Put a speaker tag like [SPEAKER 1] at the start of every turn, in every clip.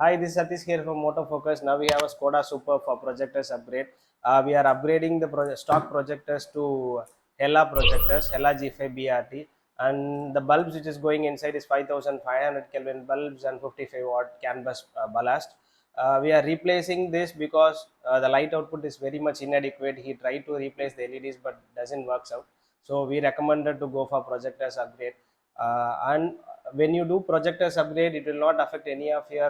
[SPEAKER 1] Hi, this is Satish here from Motofocusz. Now we have a Skoda Superb for projectors upgrade. We are upgrading the stock projectors to Hella projectors, Hella G5 BRT, and the bulbs which is going inside is 5500 Kelvin bulbs and 55 watt CAN bus ballast. We are replacing this because the light output is very much inadequate. He tried to replace the LEDs but doesn't works out. So we recommended to go for projectors upgrade. And when you do projectors upgrade, it will not affect any of your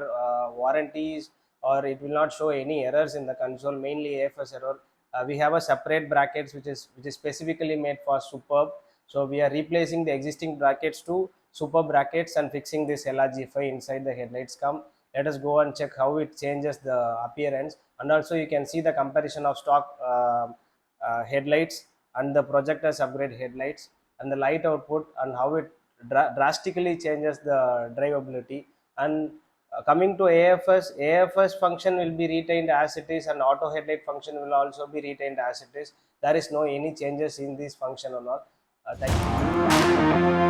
[SPEAKER 1] warranties, or it will not show any errors in the console, mainly AFS error. We have a separate brackets which is specifically made for Superb. So we are replacing the existing brackets to Superb brackets and fixing this LRG5 inside the headlights. Come, let us go and check how it changes the appearance, and also you can see the comparison of stock headlights and the projectors upgrade headlights and the light output, and how it drastically changes the drivability. And coming to AFS function will be retained as it is, and auto headlight function will also be retained as it is. There is no any changes in this function or not. Thank you.